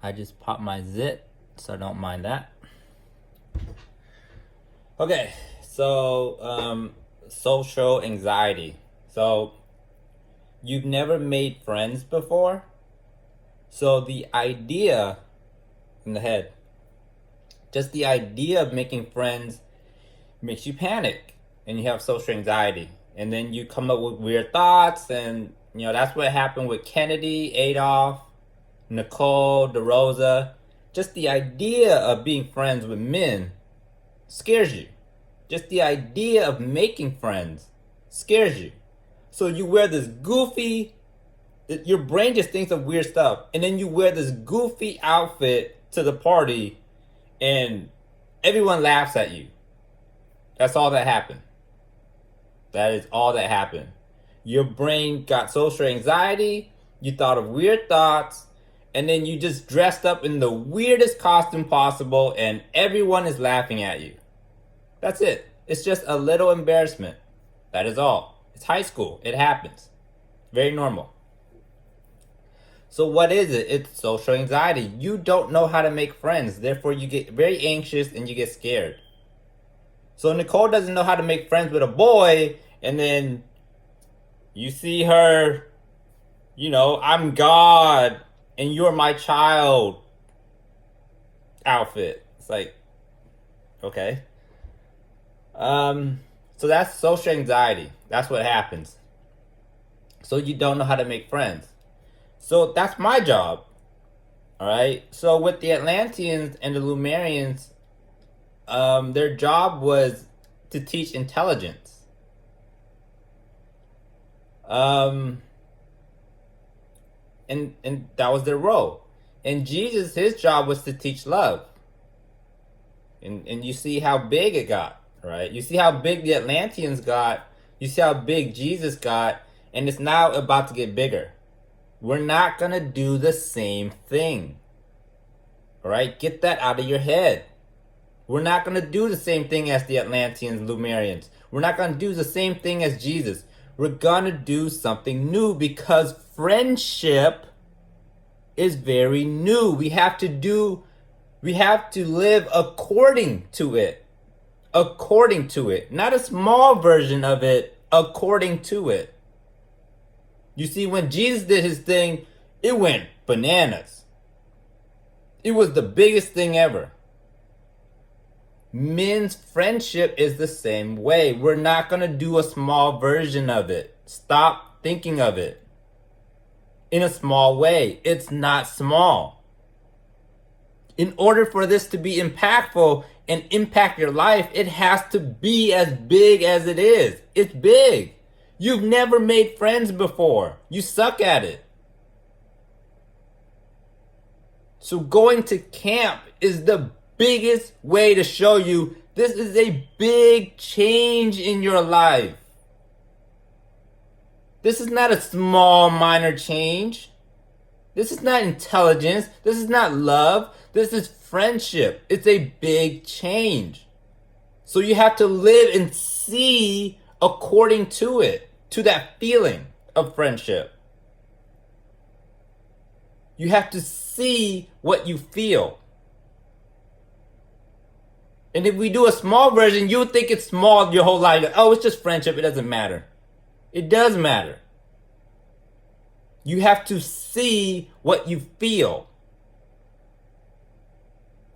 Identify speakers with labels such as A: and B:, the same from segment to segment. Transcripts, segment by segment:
A: I just popped my zit, so don't mind that. Okay, so social anxiety. So you've never made friends before, so the idea in the head, just the idea of making friends makes you panic, and you have social anxiety, and then you come up with weird thoughts, and that's what happened with Kennedy, Adolf, Nicole, DeRosa. Just the idea of being friends with men scares you. Just the idea of making friends scares you. So you wear this goofy, your brain just thinks of weird stuff. And then you wear this goofy outfit to the party and everyone laughs at you. That's all that happened. That is all that happened. Your brain got social anxiety, you thought of weird thoughts, and then you just dressed up in the weirdest costume possible and everyone is laughing at you. That's it. It's just a little embarrassment. That is all. It's high school. It happens. Very normal. So what is it? It's social anxiety. You don't know how to make friends. Therefore, you get very anxious and you get scared. So Nicole doesn't know how to make friends with a boy, and then you see her, I'm God and you're my child outfit. It's like, okay. So that's social anxiety. That's what happens. So you don't know how to make friends. So that's my job. All right. So with the Atlanteans and the Lumerians, their job was to teach intelligence. And that was their role. And Jesus, his job was to teach love. And you see how big it got, right? You see how big the Atlanteans got. You see how big Jesus got. And it's now about to get bigger. We're not going to do the same thing. All right? Get that out of your head. We're not going to do the same thing as the Atlanteans, Lumerians. We're not going to do the same thing as Jesus. We're going to do something new because friendship is very new. We have to live according to it. According to it. Not a small version of it, according to it. You see, when Jesus did his thing, it went bananas. It was the biggest thing ever. Men's friendship is the same way. We're not going to do a small version of it. Stop thinking of it in a small way. It's not small. In order for this to be impactful and impact your life, it has to be as big as it is. It's big. You've never made friends before. You suck at it. So going to camp is the biggest way to show you this is a big change in your life. This is not a small, minor change. This is not intelligence. This is not love. This is friendship. It's a big change. So you have to live and see according to it, to that feeling of friendship. You have to see what you feel. And if we do a small version, you'll think it's small your whole life. Oh, it's just friendship. It doesn't matter. It does matter. You have to see what you feel.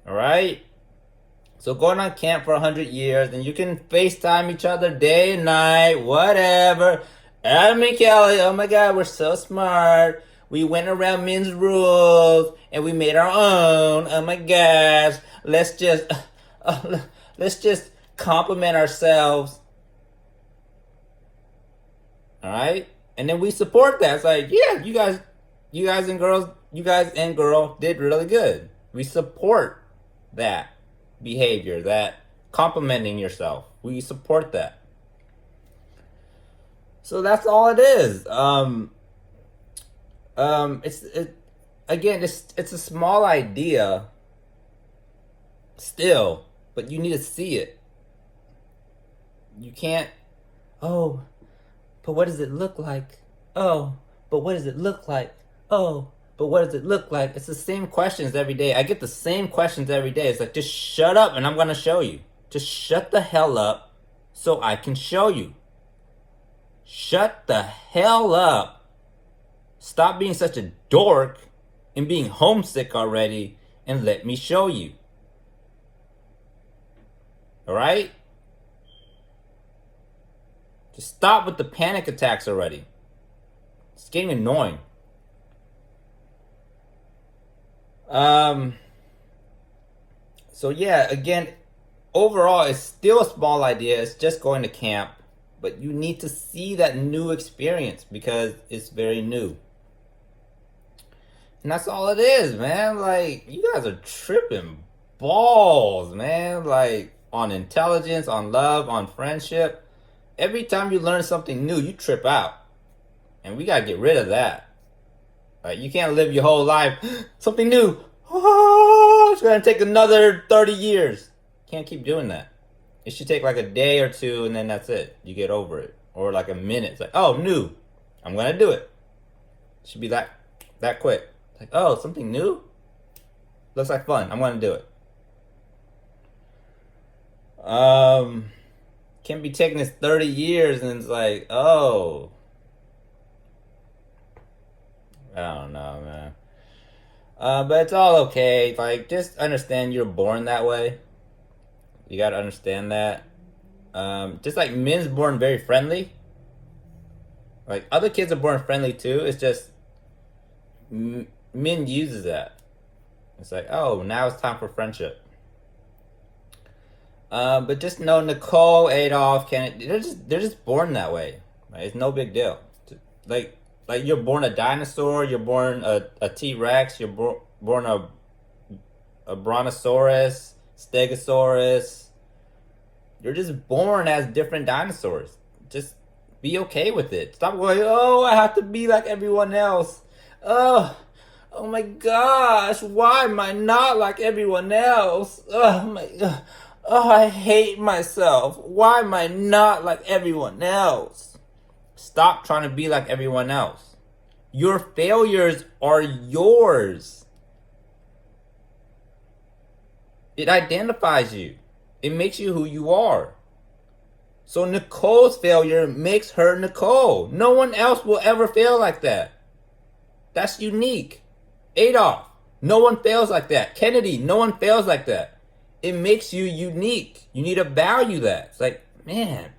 A: All right? So going on camp for 100 years, and you can FaceTime each other day and night, whatever. Adam and Kelly, oh my God, we're so smart. We went around men's rules, and we made our own. Oh my gosh, let's just compliment ourselves. All right? And then we support that. It's like, yeah, you guys and girl did really good. We support that behavior, that complimenting yourself. We support that. So that's all it is. It's a small idea still, but you need to see it. You can't, but what does it look like? Oh, but what does it look like? Oh, but but what does it look like? It's the same questions every day. I get the same questions every day. It's like, just shut up and I'm going to show you. Just shut the hell up so I can show you. Shut the hell up. Stop being such a dork and being homesick already and let me show you. Alright? Just stop with the panic attacks already. It's getting annoying. So yeah, again, overall, it's still a small idea. It's just going to camp. But you need to see that new experience because it's very new. And that's all it is, man. Like, you guys are tripping balls, man. Like, on intelligence, on love, on friendship. Every time you learn something new, you trip out. And we gotta get rid of that. Like, you can't live your whole life, something new. Oh, it's gonna take another 30 years. Can't keep doing that. It should take like a day or two and then that's it. You get over it. Or like a minute. It's like, oh, new. I'm gonna do it. It should be that quick. It's like, oh, something new? Looks like fun. I'm gonna do it. Can't be taking this 30 years and it's like, oh. I don't know, man. But it's all okay. Like, just understand you're born that way. You gotta understand that. Just like men's born very friendly. Like, other kids are born friendly too. It's just men uses that. It's like, oh, now it's time for friendship. But just know Nicole, Adolf, Kennedy, they're just born that way. Right? It's no big deal. Like you're born a dinosaur, you're born a T-Rex, you're born a Brontosaurus, Stegosaurus. You're just born as different dinosaurs. Just be okay with it. Stop going, oh, I have to be like everyone else. Oh my gosh, why am I not like everyone else? Oh my god. Oh, I hate myself. Why am I not like everyone else? Stop trying to be like everyone else. Your failures are yours. It identifies you. It makes you who you are. So Nicole's failure makes her Nicole. No one else will ever fail like that. That's unique. Adolf, no one fails like that. Kennedy, no one fails like that. It makes you unique. You need to value that. It's like, man,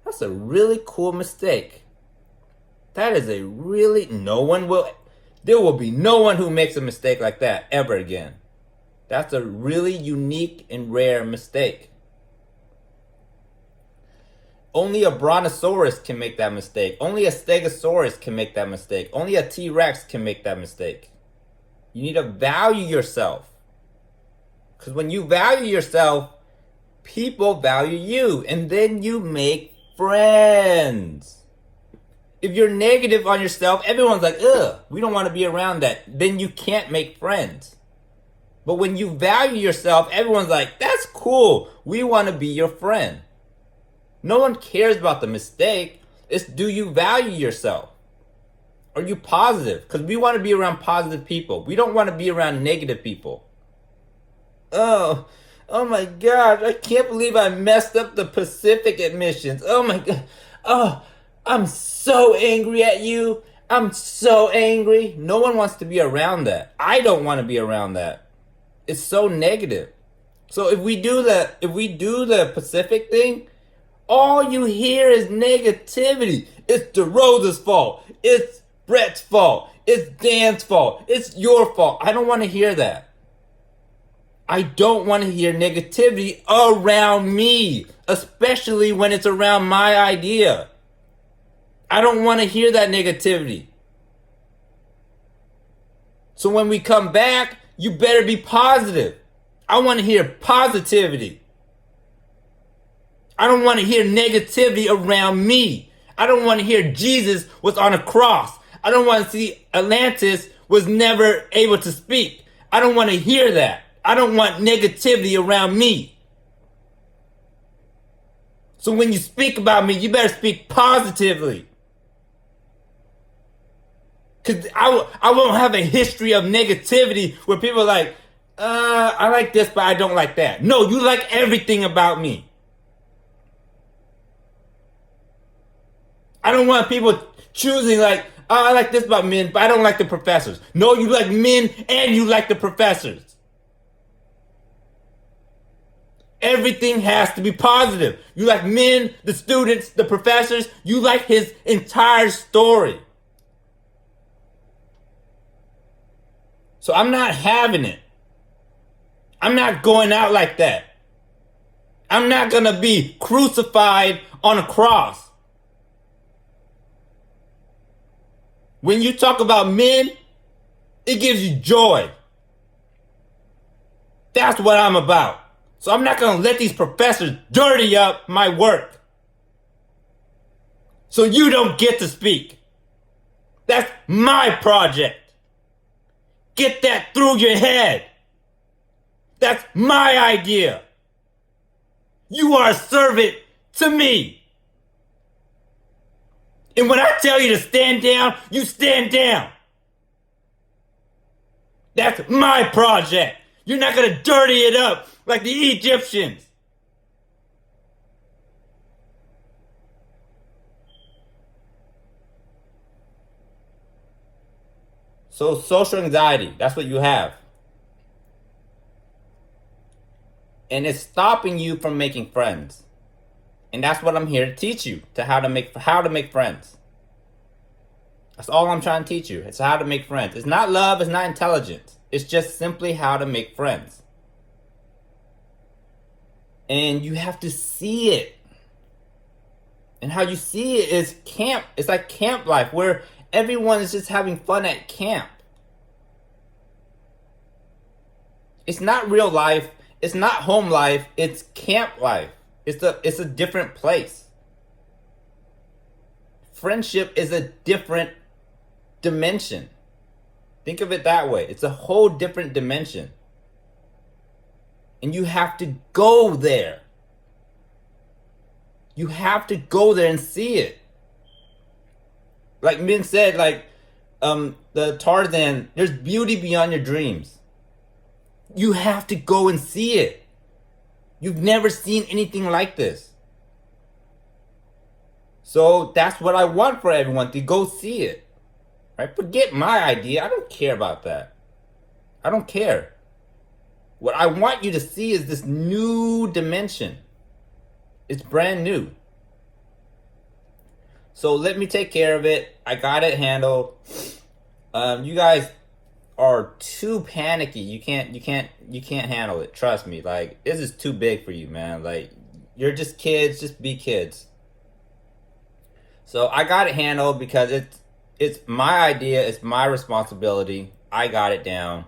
A: that's a really cool mistake. That is a really, there will be no one who makes a mistake like that ever again. That's a really unique and rare mistake. Only a Brontosaurus can make that mistake. Only a Stegosaurus can make that mistake. Only a T-Rex can make that mistake. You need to value yourself. Because when you value yourself, people value you. And then you make friends. If you're negative on yourself, everyone's like, ugh, we don't want to be around that. Then you can't make friends. But when you value yourself, everyone's like, that's cool. We want to be your friend. No one cares about the mistake. It's, do you value yourself? Are you positive? Because we want to be around positive people. We don't want to be around negative people. Oh my gosh, I can't believe I messed up the Pacific admissions. Oh my god. Oh, I'm so angry at you. I'm so angry. No one wants to be around that. I don't want to be around that. It's so negative. So if we do the Pacific thing, all you hear is negativity. It's DeRosa's fault. It's Brett's fault. It's Dan's fault. It's your fault. I don't want to hear that. I don't want to hear negativity around me, especially when it's around my idea. I don't want to hear that negativity. So when we come back, you better be positive. I want to hear positivity. I don't want to hear negativity around me. I don't want to hear Jesus was on a cross. I don't want to see Atlantis was never able to speak. I don't want to hear that. I don't want negativity around me. So when you speak about me, you better speak positively. Because I won't have a history of negativity where people are like, I like this, but I don't like that. No, you like everything about me. I don't want people choosing like, oh, I like this about men, but I don't like the professors. No, you like men and you like the professors. Everything has to be positive. You like men, the students, the professors. You like his entire story. So I'm not having it. I'm not going out like that. I'm not going to be crucified on a cross. When you talk about men, it gives you joy. That's what I'm about. So I'm not going to let these professors dirty up my work. So you don't get to speak. That's my project. Get that through your head. That's my idea. You are a servant to me. And when I tell you to stand down, you stand down. That's my project. You're not going to dirty it up like the Egyptians. So social anxiety, that's what you have. And it's stopping you from making friends. And that's what I'm here to teach you, to how to make friends. That's all I'm trying to teach you. It's how to make friends. It's not love, it's not intelligence. It's just simply how to make friends. And you have to see it. And how you see it is camp. It's like camp life where everyone is just having fun at camp. It's not real life. It's not home life. It's camp life. It's a different place. Friendship is a different dimension. Think of it that way. It's a whole different dimension. And you have to go there. You have to go there and see it. Like Min said, like the Tarzan, there's beauty beyond your dreams. You have to go and see it. You've never seen anything like this. So that's what I want for everyone, to go see it. Right? Forget my idea. I don't care about that. I don't care. What I want you to see is this new dimension. It's brand new. So let me take care of it. I got it handled. You guys are too panicky. You can't handle it. Trust me. Like, this is too big for you, man. Like, you're just kids. Just be kids. So I got it handled because it's my idea. It's my responsibility. I got it down.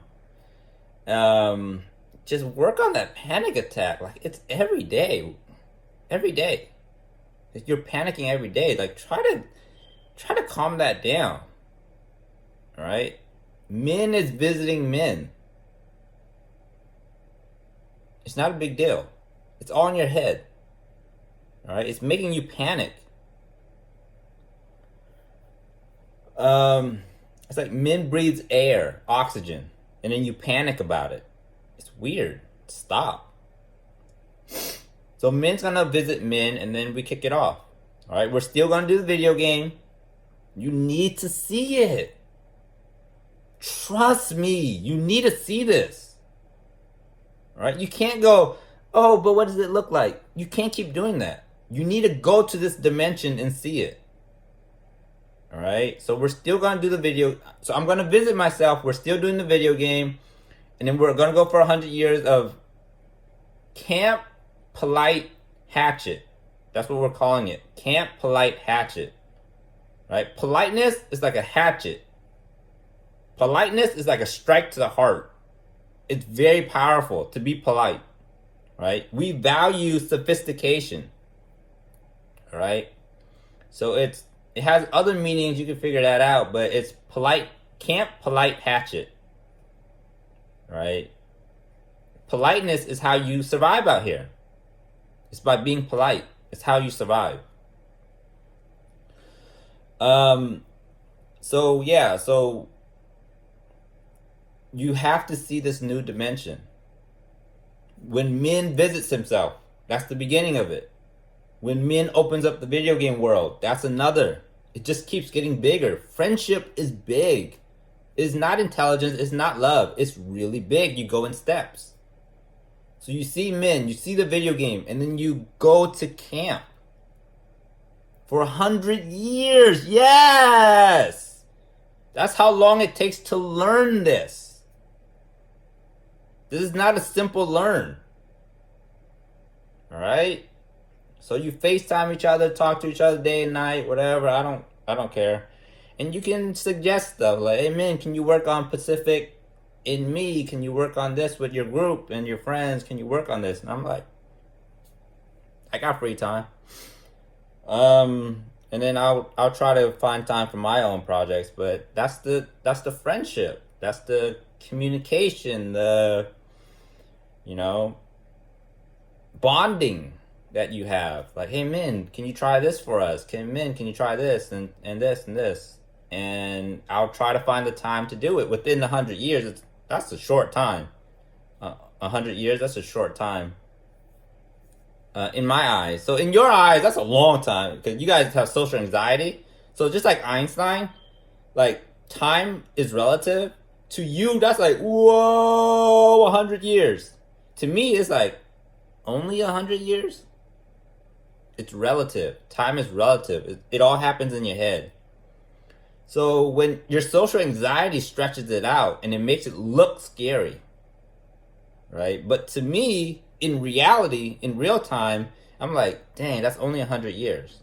A: Just work on that panic attack. Like, it's every day. Every day. If you're panicking every day, like, try to calm that down. All right? Men is visiting men. It's not a big deal. It's all in your head. All right? It's making you panic. It's like men breathes air, oxygen, and then you panic about it. It's weird. Stop. So men's gonna visit men, and then we kick it off. All right, we're still gonna do the video game. You need to see it. Trust me, you need to see this. All right, you can't go, oh, but what does it look like? You can't keep doing that. You need to go to this dimension and see it. All right, so we're still gonna do the video. So I'm gonna visit myself. We're still doing the video game, and then we're gonna go for 100 years of Camp Polite Hatchet. That's what we're calling it. Camp Polite Hatchet. Right? Politeness is like a hatchet. Politeness is like a strike to the heart. It's very powerful to be polite. Right? We value sophistication. All right? So it has other meanings. You can figure that out, but it's polite. Camp Polite Hatchet. Right? Politeness is how you survive out here. It's by being polite. It's how you survive. So yeah, so you have to see this new dimension. When Min visits himself, that's the beginning of it. When Min opens up the video game world, that's another. It just keeps getting bigger. Friendship is big. It's not intelligence, it's not love. It's really big. You go in steps. So you see Min, you see the video game, and then you go to camp. For 100 years. Yes! That's how long it takes to learn this. This is not a simple learn. Alright? So you FaceTime each other, talk to each other day and night, whatever. I don't care. And you can suggest stuff like, hey man, can you work on Pacific in me? Can you work on this with your group and your friends? Can you work on this? And I'm like, I got free time. And then I'll try to find time for my own projects, but that's the friendship. That's the communication, the bonding that you have. Like, hey Min, can you try this for us? Can you try this and this and this? And I'll try to find the time to do it within the 100 years. That's a short time. 100 years, that's a short time. In my eyes. So in your eyes, that's a long time because you guys have social anxiety. So just like Einstein, like time is relative. To you, that's like, whoa, 100 years. To me, it's like, only 100 years? It's relative. Time is relative. It all happens in your head. So when your social anxiety stretches it out and it makes it look scary, right? But to me, in reality, in real time, I'm like, dang, that's only 100 years.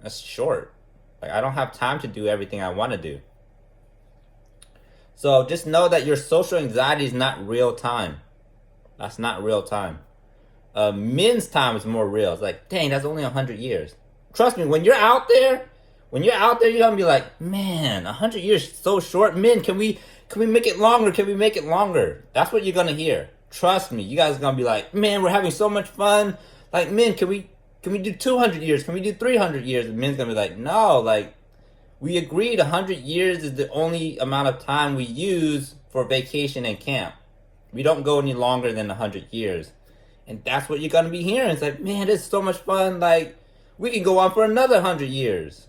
A: That's short. Like, I don't have time to do everything I want to do. So just know that your social anxiety is not real time. That's not real time. Min's time is more real. It's like, dang, that's only 100 years. Trust me, when you're out there, you're gonna be like, man, 100 years is so short. Min, can we make it longer? Can we make it longer? That's what you're gonna hear. Trust me, you guys are gonna be like, man, we're having so much fun. Like, Min, can we do 200 years? Can we do 300 years? And Min's gonna be like, no, like, we agreed 100 years is the only amount of time we use for vacation and camp. We don't go any longer than 100 years. And that's what you're going to be hearing. It's like, man, this is so much fun. Like, we can go on for another 100 years.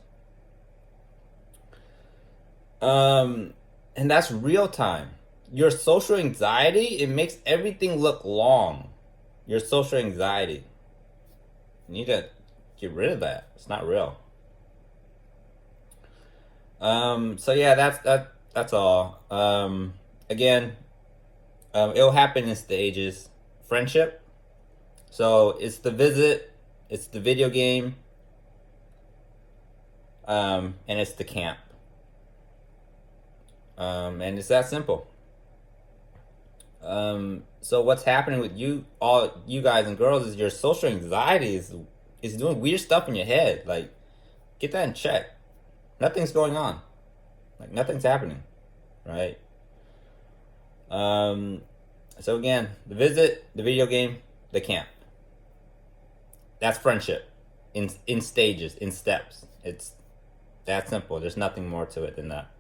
A: And that's real time. Your social anxiety, it makes everything look long. Your social anxiety. You need to get rid of that. It's not real. So yeah, that's all. Again, it'll happen in stages. Friendship. So it's the visit, it's the video game, and it's the camp. And it's that simple. So what's happening with all you guys and girls is your social anxiety is doing weird stuff in your head. Like, get that in check. Nothing's going on. Like, nothing's happening, right? So again, the visit, the video game, the camp. That's friendship in stages, in steps. It's that simple. There's nothing more to it than that.